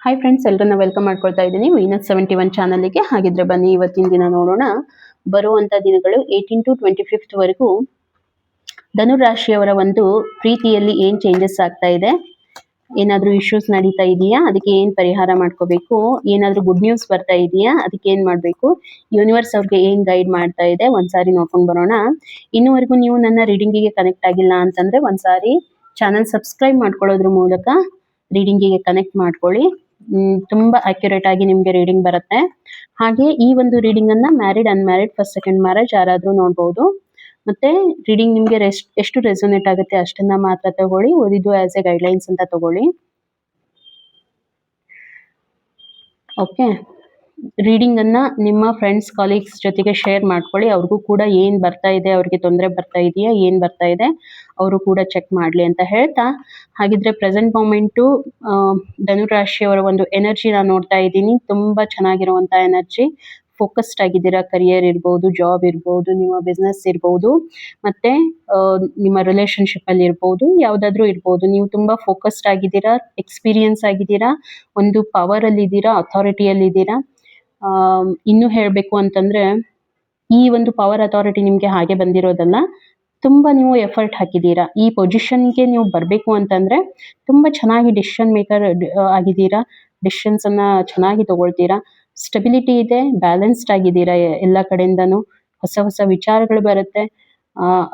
Hi friends, ಎಲ್ಲರನ್ನ welcome ಮಾಡ್ಕೊಳ್ತಾ ಇದ್ದೀನಿ ವೀನಸ್ 71 ಚಾನಲ್ಗೆ. ಹಾಗಿದ್ರೆ ಬನ್ನಿ ಇವತ್ತಿನ ದಿನ ನೋಡೋಣ. ಬರುವಂತ ದಿನಗಳು 18 to 25 ವರೆಗೂ ಧನುರಾಶಿಯವರ ಒಂದು ಪ್ರೀತಿಯಲ್ಲಿ ಏನ್ ಚೇಂಜಸ್ ಆಗ್ತಾ ಇದೆ, ಏನಾದ್ರೂ ಇಶ್ಯೂಸ್ ನಡೀತಾ ಇದೆಯಾ, ಅದಕ್ಕೆ ಏನ್ ಪರಿಹಾರ ಮಾಡ್ಕೋಬೇಕು, ಏನಾದ್ರೂ ಗುಡ್ ನ್ಯೂಸ್ ಬರ್ತಾ ಇದೆಯಾ, ಅದಕ್ಕೆ ಏನ್ ಮಾಡ್ಬೇಕು, ಯೂನಿವರ್ಸ್ ಅವ್ರಿಗೆ ಏನ್ ಗೈಡ್ ಮಾಡ್ತಾ ಇದೆ, ಒಂದ್ಸಾರಿ ನೋಡ್ಕೊಂಡು ಬರೋಣ. ಇನ್ನುವರೆಗೂ ನೀವು ನನ್ನ ರೀಡಿಂಗಿಗೆ ಕನೆಕ್ಟ್ ಆಗಿಲ್ಲ ಅಂತಂದ್ರೆ ಒಂದ್ಸಾರಿ ಚಾನಲ್ ಸಬ್ಸ್ಕ್ರೈಬ್ ಮಾಡ್ಕೊಳ್ಳೋದ್ರ ಮೂಲಕ ರೀಡಿಂಗಿಗೆ ಕನೆಕ್ಟ್ ಮಾಡ್ಕೊಳ್ಳಿ. ತುಂಬಾ ಅಕ್ಯುರೇಟ್ ಆಗಿ ನಿಮ್ಗೆ ರೀಡಿಂಗ್ ಬರುತ್ತೆ. ಹಾಗೆ ಈ ಒಂದು ರೀಡಿಂಗ್ ಅನ್ನ married, unmarried, first second marriage ಯಾರಾದ್ರೂ ನೋಡ್ಬೋದು. ಮತ್ತೆ ರೀಡಿಂಗ್ ನಿಮ್ಗೆ ಎಷ್ಟು ರೆಸೊನೇಟ್ ಆಗುತ್ತೆ ಅಷ್ಟನ್ನ ಮಾತ್ರ ತಗೊಳ್ಳಿ. ಓದಿದ್ದು ಆಸ್ ಎ ಗೈಡ್ಲೈನ್ಸ್ ಅಂತ ತಗೊಳ್ಳಿ. ಓಕೆ, ರೀಡಿಂಗ್ ಅನ್ನ ನಿಮ್ಮ ಫ್ರೆಂಡ್ಸ್, ಕಾಲೀಗ್ಸ್ ಜೊತೆಗೆ ಶೇರ್ ಮಾಡ್ಕೊಳ್ಳಿ. ಅವ್ರಿಗೂ ಕೂಡ ಏನ್ ಬರ್ತಾ ಇದೆ, ಅವ್ರಿಗೆ ತೊಂದರೆ ಬರ್ತಾ ಇದೆಯಾ, ಏನ್ ಬರ್ತಾ ಇದೆ ಅವರು ಕೂಡ ಚೆಕ್ ಮಾಡ್ಲಿ ಅಂತ ಹೇಳ್ತಾ, ಹಾಗಿದ್ರೆ ಪ್ರೆಸೆಂಟ್ ಮೊಮೆಂಟು ಧನುರಾಶಿಯವರ ಒಂದು ಎನರ್ಜಿ ನಾನು ನೋಡ್ತಾ ಇದ್ದೀನಿ. ತುಂಬಾ ಚೆನ್ನಾಗಿರುವಂತ ಎನರ್ಜಿ. ಫೋಕಸ್ಡ್ ಆಗಿದ್ದೀರಾ. ಕರಿಯರ್ ಇರ್ಬೋದು, ಜಾಬ್ ಇರ್ಬೋದು, ನಿಮ್ಮ ಬಿಸ್ನೆಸ್ ಇರ್ಬೋದು, ಮತ್ತೆ ನಿಮ್ಮ ರಿಲೇಶನ್ಶಿಪ್ ಅಲ್ಲಿ ಇರ್ಬೋದು, ಯಾವ್ದಾದ್ರು ಇರ್ಬೋದು. ನೀವು ತುಂಬಾ ಫೋಕಸ್ಡ್ ಆಗಿದ್ದೀರಾ, ಎಕ್ಸ್ಪೀರಿಯನ್ಸ್ ಆಗಿದ್ದೀರಾ, ಒಂದು ಪವರ್ ಅಲ್ಲಿ ಇದ್ದೀರಾ, ಅಥಾರಿಟಿಯಲ್ಲಿ ಇದ್ದೀರಾ. ಇನ್ನು ಹೇಳ್ಬೇಕು ಅಂತಂದ್ರೆ ಈ ಒಂದು ಪವರ್ ಅಥಾರಿಟಿ ನಿಮ್ಗೆ ಹಾಗೆ ಬಂದಿರೋದಲ್ಲ, ತುಂಬಾ ನೀವು ಎಫರ್ಟ್ ಹಾಕಿದ್ದೀರಾ. ಈ ಪೊಸಿಷನ್ಗೆ ನೀವು ಬರಬೇಕು ಅಂತಂದ್ರೆ ತುಂಬಾ ಚೆನ್ನಾಗಿ ಡಿಸಿಷನ್ ಮೇಕರ್ ಆಗಿದ್ದೀರಾ. ಡಿಸಿಷನ್ಸ್ ಅನ್ನ ಚೆನ್ನಾಗಿ ತಗೊಳ್ತೀರಾ. ಸ್ಟೆಬಿಲಿಟಿ ಇದೆ, ಬ್ಯಾಲೆನ್ಸ್ಡ್ ಆಗಿದ್ದೀರಾ. ಎಲ್ಲ ಕಡೆಯಿಂದನೂ ಹೊಸ ಹೊಸ ವಿಚಾರಗಳು ಬರುತ್ತೆ.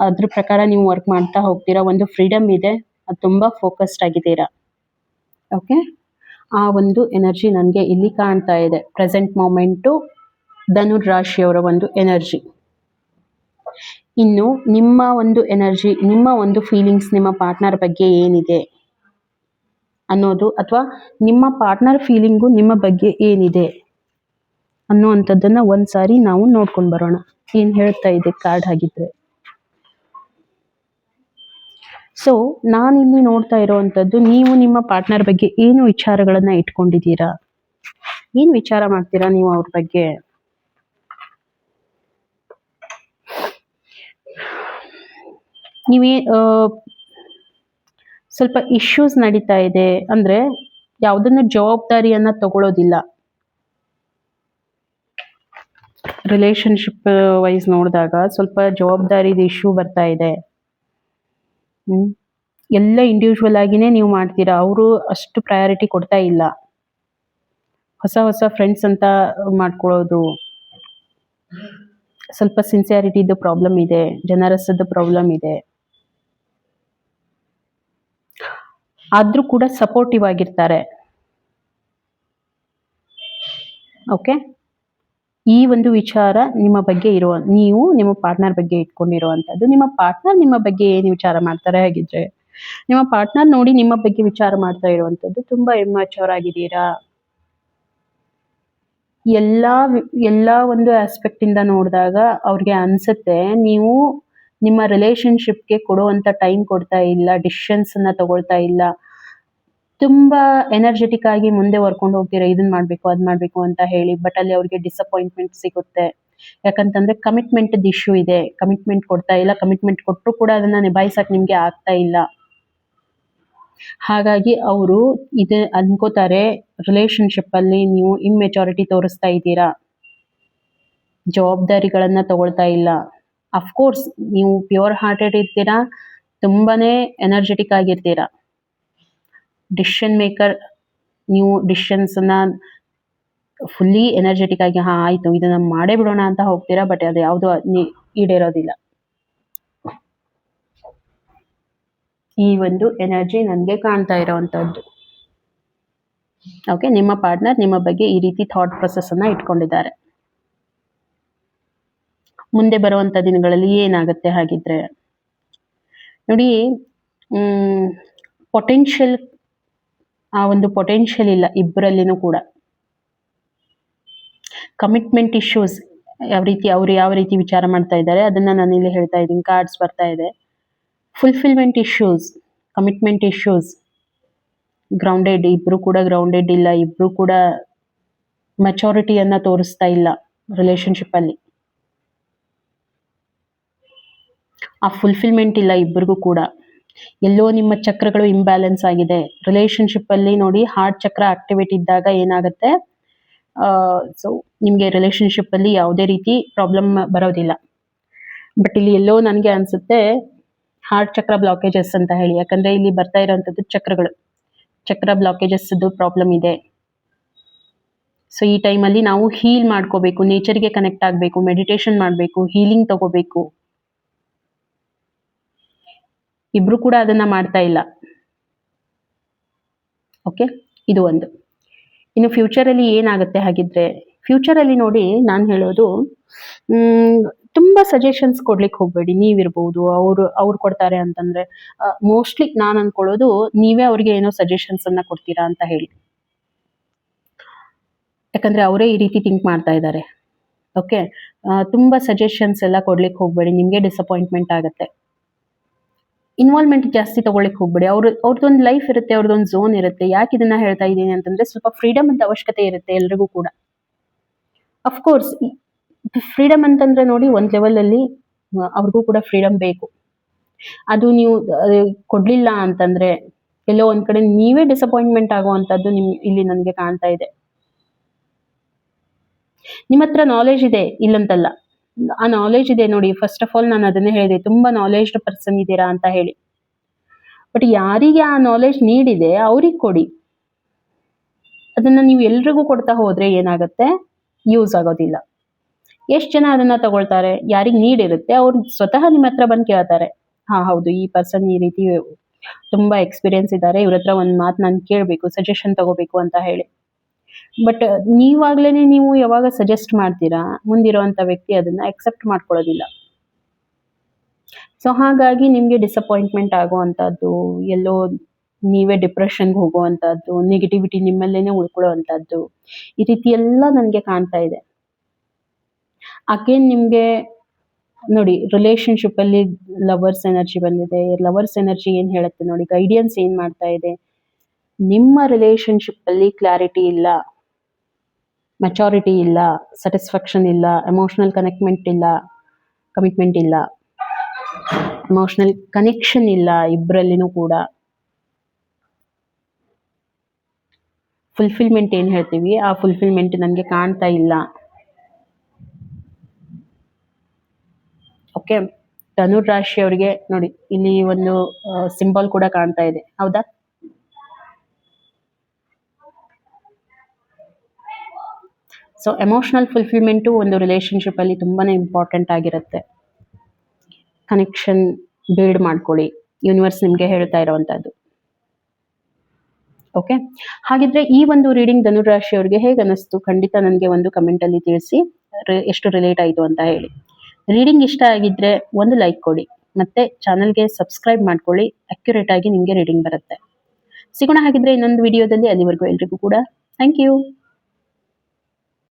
ಅದ್ರ ಪ್ರಕಾರ ನೀವು ವರ್ಕ್ ಮಾಡ್ತಾ ಹೋಗ್ತೀರಾ. ಒಂದು ಫ್ರೀಡಮ್ ಇದೆ, ಅದು ತುಂಬಾ ಫೋಕಸ್ಡ್ ಆಗಿದ್ದೀರಾ. ಓಕೆ, ಆ ಒಂದು ಎನರ್ಜಿ ನನಗೆ ಇಲ್ಲಿ ಕಾಣ್ತಾ ಇದೆ. ಪ್ರೆಸೆಂಟ್ ಮೊಮೆಂಟು ಧನುರ್ ರಾಶಿಯವರ ಒಂದು ಎನರ್ಜಿ. ಇನ್ನು ನಿಮ್ಮ ಒಂದು ಎನರ್ಜಿ, ನಿಮ್ಮ ಒಂದು ಫೀಲಿಂಗ್ಸ್ ನಿಮ್ಮ ಪಾರ್ಟ್ನರ್ ಬಗ್ಗೆ ಏನಿದೆ ಅನ್ನೋದು, ಅಥವಾ ನಿಮ್ಮ ಪಾರ್ಟ್ನರ್ ಫೀಲಿಂಗು ನಿಮ್ಮ ಬಗ್ಗೆ ಏನಿದೆ ಅನ್ನುವಂಥದ್ದನ್ನ ಒಂದ್ಸಾರಿ ನಾವು ನೋಡ್ಕೊಂಡು ಬರೋಣ. ಏನ್ ಹೇಳ್ತಾ ಇದೆ ಕಾರ್ಡ್ ಹಾಗಿದ್ರೆ. ಸೊ ನಾನಿಲ್ಲಿ ನೋಡ್ತಾ ಇರೋವಂಥದ್ದು, ನೀವು ನಿಮ್ಮ ಪಾರ್ಟ್ನರ್ ಬಗ್ಗೆ ಏನು ವಿಚಾರಗಳನ್ನ ಇಟ್ಕೊಂಡಿದ್ದೀರಾ, ಏನ್ ವಿಚಾರ ಮಾಡ್ತೀರಾ ನೀವು ಅವ್ರ ಬಗ್ಗೆ. ನೀವೇ ಸ್ವಲ್ಪ ಇಶ್ಯೂಸ್ ನಡೀತಾ ಇದೆ ಅಂದ್ರೆ ಯಾವುದನ್ನ ಜವಾಬ್ದಾರಿಯನ್ನ ತಗೊಳ್ಳೋದಿಲ್ಲ. ರಿಲೇಶನ್ಶಿಪ್ ವೈಸ್ ನೋಡಿದಾಗ ಸ್ವಲ್ಪ ಜವಾಬ್ದಾರಿದ ಇಶ್ಯೂ ಬರ್ತಾ ಇದೆ. ಎಲ್ಲ ಇಂಡಿವಿಜುವಲ್ ಆಗಿನೇ ನೀವು ಮಾಡ್ತೀರಾ, ಅವರು ಅಷ್ಟು ಪ್ರಯಾರಿಟಿ ಕೊಡ್ತಾ ಇಲ್ಲ. ಹೊಸ ಹೊಸ ಫ್ರೆಂಡ್ಸ್ ಅಂತ ಮಾಡ್ಕೊಳ್ಳೋದು, ಸ್ವಲ್ಪ ಸಿನ್ಸಿಯಾರಿಟಿದು ಪ್ರಾಬ್ಲಮ್ ಇದೆ, ಜನರಸದ ಪ್ರಾಬ್ಲಮ್ ಇದೆ. ಆದ್ರೂ ಕೂಡ ಸಪೋರ್ಟಿವ್ ಆಗಿರ್ತಾರೆ. ಓಕೆ, ಈ ಒಂದು ವಿಚಾರ ನಿಮ್ಮ ಬಗ್ಗೆ ಇರುವ, ನೀವು ನಿಮ್ಮ ಪಾರ್ಟ್ನರ್ ಬಗ್ಗೆ ಇಟ್ಕೊಂಡಿರುವಂತದ್ದು. ನಿಮ್ಮ ಪಾರ್ಟ್ನರ್ ನಿಮ್ಮ ಬಗ್ಗೆ ಏನು ವಿಚಾರ ಮಾಡ್ತಾರೆ ಹಾಗಿದ್ರೆ. ನಿಮ್ಮ ಪಾರ್ಟ್ನರ್ ನೋಡಿ ನಿಮ್ಮ ಬಗ್ಗೆ ವಿಚಾರ ಮಾಡ್ತಾ ಇರುವಂತದ್ದು, ತುಂಬಾ ಇಮ್ಯಾಚೂರ್ ಆಗಿದ್ದೀರಾ. ಎಲ್ಲಾ ಒಂದು ಆಸ್ಪೆಕ್ಟ್ ಇಂದ ನೋಡಿದಾಗ ಅವ್ರಿಗೆ ಅನ್ಸುತ್ತೆ ನೀವು ನಿಮ್ಮ ರಿಲೇಶನ್ಶಿಪ್ಗೆ ಕೊಡುವಂತ ಟೈಮ್ ಕೊಡ್ತಾ ಇಲ್ಲ, ಡಿಸಿಷನ್ಸ್ ಅನ್ನ ತಗೊಳ್ತಾ ಇಲ್ಲ. ತುಂಬಾ ಎನರ್ಜೆಟಿಕ್ ಆಗಿ ಮುಂದೆ ವರ್ಕೊಂಡು ಹೋಗ್ತೀರಾ, ಇದನ್ ಮಾಡ್ಬೇಕು ಅದ್ ಮಾಡ್ಬೇಕು ಅಂತ ಹೇಳಿ. ಬಟ್ ಅಲ್ಲಿ ಅವ್ರಿಗೆ ಡಿಸಪಾಯಿಂಟ್ಮೆಂಟ್ ಸಿಗುತ್ತೆ. ಯಾಕಂತಂದ್ರೆ ಕಮಿಟ್ಮೆಂಟ್ ಇಶ್ಯೂ ಇದೆ. ಕಮಿಟ್ಮೆಂಟ್ ಕೊಡ್ತಾ ಇಲ್ಲ. ಕಮಿಟ್ಮೆಂಟ್ ಕೊಟ್ಟರು ಕೂಡ ಅದನ್ನ ನಿಭಾಯಿಸಕ್ ನಿಮ್ಗೆ ಆಗ್ತಾ ಇಲ್ಲ. ಹಾಗಾಗಿ ಅವರು ಇದು ಅನ್ಕೋತಾರೆ, ರಿಲೇಶನ್ಶಿಪ್ ಅಲ್ಲಿ ನೀವು ಇಮ್ಮೆಚುರಿಟಿ ತೋರಿಸ್ತಾ ಇದ್ದೀರಾ, ಜವಾಬ್ದಾರಿಗಳನ್ನ ತಗೊಳ್ತಾ ಇಲ್ಲ. ಅಫ್ಕೋರ್ಸ್ ನೀವು ಪ್ಯೂರ್ ಹಾರ್ಟೆಡ್ ಇರ್ತೀರಾ, ತುಂಬಾನೇ ಎನರ್ಜೆಟಿಕ್ ಆಗಿರ್ತೀರಾ. ಡಿಸಿಷನ್ ಮೇಕರ್ ನೀವು. ಡಿಸಿಷನ್ಸ್ ಅನ್ನ ಫುಲ್ಲಿ ಎನರ್ಜೆಟಿಕ್ ಆಗಿ ಆಯ್ತು ಇದನ್ನ ಮಾಡೇ ಬಿಡೋಣ ಅಂತ ಹೋಗ್ತೀರಾ. ಬಟ್ ಅದು ಯಾವುದು ಈಡೇರೋದಿಲ್ಲ. ಈ ಒಂದು ಎನರ್ಜಿ ನನಗೆ ಕಾಣ್ತಾ ಇರೋವಂಥದ್ದು. ಓಕೆ, ನಿಮ್ಮ ಪಾರ್ಟ್ನರ್ ನಿಮ್ಮ ಬಗ್ಗೆ ಈ ರೀತಿ ಥಾಟ್ ಪ್ರೊಸೆಸ್ ಅನ್ನ ಇಟ್ಕೊಂಡಿದ್ದಾರೆ. ಮುಂದೆ ಬರುವಂತ ದಿನಗಳಲ್ಲಿ ಏನಾಗುತ್ತೆ ಹಾಗಿದ್ರೆ ನೋಡಿ. ಪೊಟೆನ್ಷಿಯಲ್, ಆ ಒಂದು ಪೊಟೆನ್ಷಿಯಲ್ ಇಲ್ಲ ಇಬ್ಬರಲ್ಲಿನೂ ಕೂಡ. ಕಮಿಟ್ಮೆಂಟ್ ಇಶ್ಯೂಸ್ ಅವ್ರು ಯಾವ ರೀತಿ ವಿಚಾರ ಮಾಡ್ತಾ ಇದ್ದಾರೆ ಅದನ್ನ ನಾನು ಇಲ್ಲಿ ಹೇಳ್ತಾ ಇದ್ದೀನಿ. ಕಾರ್ಡ್ಸ್ ಬರ್ತಾ ಇದೆ. Fulfilment issues, commitment issues, grounded, ಇಬ್ರು ಕೂಡ ಗ್ರೌಂಡೆಡ್ ಇಲ್ಲ. ಇಬ್ರು ಕೂಡ ಮೆಚುರಿಟಿಯನ್ನ ತೋರಿಸ್ತಾ ಇಲ್ಲ ರಿಲೇಶನ್ಶಿಪ್ ಅಲ್ಲಿ. ಆ ಫುಲ್ಫಿಲ್ಮೆಂಟ್ ಇಲ್ಲ ಇಬ್ಬರಿಗೂ ಕೂಡ. ಎಲ್ಲೋ ನಿಮ್ಮ ಚಕ್ರಗಳು ಇಂಬ್ಯಾಲೆನ್ಸ್ ಆಗಿದೆ. ರಿಲೇಶನ್ಶಿಪ್ ಅಲ್ಲಿ ನೋಡಿ ಹಾರ್ಟ್ ಚಕ್ರ ಆಕ್ಟಿವೇಟ್ ಇದ್ದಾಗ ಏನಾಗುತ್ತೆ, ಸೊ ನಿಮ್ಗೆ ರಿಲೇಶನ್ಶಿಪ್ ಅಲ್ಲಿ ಯಾವುದೇ ರೀತಿ ಪ್ರಾಬ್ಲಮ್ ಬರೋದಿಲ್ಲ. ಬಟ್ ಇಲ್ಲಿ ಎಲ್ಲೋ ನನಗೆ ಅನ್ಸುತ್ತೆ ಹಾರ್ಟ್ ಚಕ್ರ ಬ್ಲಾಕೇಜಸ್ ಅಂತ ಹೇಳಿ, ಯಾಕಂದ್ರೆ ಇಲ್ಲಿ ಬರ್ತಾ ಇರೋಂಥದ್ದು ಚಕ್ರ ಬ್ಲಾಕೇಜಸ್ ಪ್ರಾಬ್ಲಮ್ ಇದೆ. ಸೊ ಈ ಟೈಮಲ್ಲಿ ನಾವು ಹೀಲ್ ಮಾಡ್ಕೋಬೇಕು, ನೇಚರ್ಗೆ ಕನೆಕ್ಟ್ ಆಗಬೇಕು, ಮೆಡಿಟೇಷನ್ ಮಾಡಬೇಕು, ಹೀಲಿಂಗ್ ತಗೋಬೇಕು. ಇಬ್ರು ಕೂಡ ಅದನ್ನ ಮಾಡ್ತಾ ಇಲ್ಲ. ಓಕೆ, ಇದು ಒಂದು. ಇನ್ನು ಫ್ಯೂಚರಲ್ಲಿ ಏನಾಗುತ್ತೆ ಹಾಗಿದ್ರೆ, ಫ್ಯೂಚರಲ್ಲಿ ನೋಡಿ ನಾನು ಹೇಳೋದು, ತುಂಬಾ ಸಜೆಷನ್ಸ್ ಕೊಡ್ಲಿಕ್ಕೆ ಹೋಗ್ಬೇಡಿ. ನೀವಿರ್ಬೋದು, ಅವ್ರು ಕೊಡ್ತಾರೆ ಅಂತಂದ್ರೆ ಮೋಸ್ಟ್ಲಿ ನಾನು ಅನ್ಕೊಳ್ಳೋದು ನೀವೇ ಅವ್ರಿಗೆ ಏನೋ ಸಜೆಷನ್ಸ್ ಅನ್ನ ಕೊಡ್ತೀರಾ ಅಂತ ಹೇಳಿ. ಯಾಕಂದ್ರೆ ಅವರೇ ಈ ರೀತಿ ಥಿಂಕ್ ಮಾಡ್ತಾ ಇದ್ದಾರೆ. ಓಕೆ, ತುಂಬಾ ಸಜೆಷನ್ಸ್ ಎಲ್ಲ ಕೊಡ್ಲಿಕ್ಕೆ ಹೋಗ್ಬೇಡಿ, ನಿಮ್ಗೆ ಡಿಸಪಾಯಿಂಟ್ಮೆಂಟ್ ಆಗುತ್ತೆ. ಇನ್ವಾಲ್ವ್ಮೆಂಟ್ ಜಾಸ್ತಿ ತಗೊಳ್ಳಿಕ್ ಹೋಗ್ಬೇಡಿ. ಅವ್ರದ್ದೊಂದು ಲೈಫ್ ಇರುತ್ತೆ, ಅವ್ರದ್ದೊಂದು ಝೋನ್ ಇರುತ್ತೆ. ಯಾಕೆ ಇದನ್ನ ಹೇಳ್ತಾ ಇದ್ದೀನಿ ಅಂತಂದ್ರೆ, ಸ್ವಲ್ಪ ಫ್ರೀಡಮ್ ಅಂತ ಅವಶ್ಯಕತೆ ಇರುತ್ತೆ ಎಲ್ರಿಗೂ ಕೂಡ. ಅಫ್ಕೋರ್ಸ್ ಫ್ರೀಡಮ್ ಅಂತಂದ್ರೆ ನೋಡಿ, ಒಂದ್ ಲೆವೆಲ್ ಅಲ್ಲಿ ಅವ್ರಿಗೂ ಕೂಡ ಫ್ರೀಡಮ್ ಬೇಕು. ಅದು ನೀವು ಕೊಡ್ಲಿಲ್ಲ ಅಂತಂದ್ರೆ ಎಲ್ಲೋ ಒಂದ್ ಕಡೆ ನೀವೇ ಡಿಸಪಾಯಿಂಟ್ಮೆಂಟ್ ಆಗುವಂತದ್ದು ಇಲ್ಲಿ ನನಗೆ ಕಾಣ್ತಾ ಇದೆ. ನಿಮ್ಮ ಹತ್ರ ನಾಲೆಜ್ ಇದೆ ಇಲ್ಲಂತಲ್ಲ, ಆ ನಾಲೆಜ್ ಇದೆ ನೋಡಿ. ಫಸ್ಟ್ ಆಫ್ ಆಲ್ ನಾನು ಅದನ್ನೇ ಹೇಳಿದೆ, ತುಂಬಾ ನಾಲೆಜ್ಡ್ ಪರ್ಸನ್ ಇದ್ದೀರಾ ಅಂತ ಹೇಳಿ. ಬಟ್ ಯಾರಿಗೆ ಆ ನಾಲೆಜ್ ನೀಡಿದೆ ಅವ್ರಿಗೆ ಕೊಡಿ. ಅದನ್ನ ನೀವು ಎಲ್ರಿಗೂ ಕೊಡ್ತಾ ಹೋದ್ರೆ ಏನಾಗುತ್ತೆ, ಯೂಸ್ ಆಗೋದಿಲ್ಲ. ಎಷ್ಟು ಜನ ಅದನ್ನ ತಗೊಳ್ತಾರೆ, ಯಾರಿಗೆ ನೀಡ್ ಇರುತ್ತೆ ಅವ್ರು ಸ್ವತಃ ನಿಮ್ಮ ಹತ್ರ ಬಂದು ಕೇಳ್ತಾರೆ, ಹಾ ಹೌದು ಈ ಪರ್ಸನ್ ಈ ರೀತಿ ತುಂಬಾ ಎಕ್ಸ್ಪೀರಿಯನ್ಸ್ ಇದ್ದಾರೆ, ಇವ್ರ ಹತ್ರ ಒಂದ್ ಮಾತು ನಾನು ಕೇಳಬೇಕು, ಸಜೆಷನ್ ತಗೋಬೇಕು ಅಂತ ಹೇಳಿ. ಬಟ್ ನೀವಾಗ್ಲೇನೆ ನೀವು ಯಾವಾಗ ಸಜೆಸ್ಟ್ ಮಾಡ್ತೀರಾ, ಮುಂದಿರುವಂತ ವ್ಯಕ್ತಿ ಅದನ್ನ ಅಕ್ಸೆಪ್ಟ್ ಮಾಡ್ಕೊಳ್ಳೋದಿಲ್ಲ. ಸೊ ಹಾಗಾಗಿ ನಿಮ್ಗೆ ಡಿಸಪಾಯಿಂಟ್ಮೆಂಟ್ ಆಗುವಂತದ್ದು, ಎಲ್ಲೋ ನೀವೇ ಡಿಪ್ರೆಷನ್ಗೆ ಹೋಗುವಂತದ್ದು, ನೆಗೆಟಿವಿಟಿ ನಿಮ್ಮಲ್ಲೇನೆ ಉಳ್ಕೊಳ್ಳುವಂತದ್ದು, ಈ ರೀತಿ ಎಲ್ಲ ನನಗೆ ಕಾಣ್ತಾ ಇದೆ. ಅಗೇನ್ ನಿಮ್ಗೆ ನೋಡಿ, ರಿಲೇಶನ್ಶಿಪ್ ಅಲ್ಲಿ ಲವರ್ಸ್ ಎನರ್ಜಿ ಬಂದಿದೆ. ಲವರ್ಸ್ ಎನರ್ಜಿ ಏನ್ ಹೇಳುತ್ತೆ ನೋಡಿ, ಗೈಡೆನ್ಸ್ ಏನ್ ಮಾಡ್ತಾ ಇದೆ, ನಿಮ್ಮ ರಿಲೇಶನ್ಶಿಪ್ ಅಲ್ಲಿ ಕ್ಲಾರಿಟಿ ಇಲ್ಲ, ಮೆಚುರಿಟಿ ಇಲ್ಲ, ಸ್ಯಾಟಿಸ್ಫ್ಯಾಕ್ಷನ್ ಇಲ್ಲ, ಎಮೋಷನಲ್ ಕಮಿಟ್ಮೆಂಟ್ ಇಲ್ಲ, ಎಮೋಷನಲ್ ಕನೆಕ್ಷನ್ ಇಲ್ಲ ಇಬ್ಬರಲ್ಲಿನೂ ಕೂಡ. ಫುಲ್ಫಿಲ್ಮೆಂಟ್ ಏನ್ ಹೇಳ್ತೀವಿ, ಆ ಫುಲ್ಫಿಲ್ಮೆಂಟ್ ನನಗೆ ಕಾಣ್ತಾ ಇಲ್ಲ. ಓಕೆ, ಧನುರಾಶಿಯವರಿಗೆ ನೋಡಿ, ಇಲ್ಲಿ ಒಂದು ಸಿಂಬಲ್ ಕೂಡ ಕಾಣ್ತಾ ಇದೆ, ಹೌದಾ? ಸೊ ಎಮೋಷನಲ್ ಫುಲ್ಫಿಲ್ಮೆಂಟು ಒಂದು ರಿಲೇಶನ್ಶಿಪ್ ಅಲ್ಲಿ ತುಂಬಾನೇ ಇಂಪಾರ್ಟೆಂಟ್ ಆಗಿರುತ್ತೆ. ಕನೆಕ್ಷನ್ ಬಿಲ್ಡ್ ಮಾಡ್ಕೊಳ್ಳಿ, ಯೂನಿವರ್ಸ್ ನಿಮ್ಗೆ ಹೇಳ್ತಾ ಇರುವಂತದ್ದು. ಓಕೆ, ಹಾಗಿದ್ರೆ ಈ ಒಂದು ರೀಡಿಂಗ್ ಧನುರಾಶಿಯವರಿಗೆ ಹೇಗೆ ಅನಿಸ್ತು, ಖಂಡಿತ ನನಗೆ ಒಂದು ಕಮೆಂಟ್ ಅಲ್ಲಿ ತಿಳಿಸಿ, ಎಷ್ಟು ರಿಲೇಟ್ ಆಯಿತು ಅಂತ ಹೇಳಿ. ರೀಡಿಂಗ್ ಇಷ್ಟ ಆಗಿದ್ರೆ ಒಂದು ಲೈಕ್ ಕೊಡಿ, ಮತ್ತೆ ಚಾನಲ್ಗೆ ಸಬ್ಸ್ಕ್ರೈಬ್ ಮಾಡ್ಕೊಳ್ಳಿ. ಅಕ್ಯುರೇಟ್ ಆಗಿ ನಿಮಗೆ ರೀಡಿಂಗ್ ಬರುತ್ತೆ. ಸಿಗೋಣ ಹಾಗಿದ್ರೆ ಇನ್ನೊಂದು ವಿಡಿಯೋದಲ್ಲಿ. ಅಲ್ಲಿವರೆಗೂ ಎಲ್ರಿಗೂ ಕೂಡ ಥ್ಯಾಂಕ್ ಯು.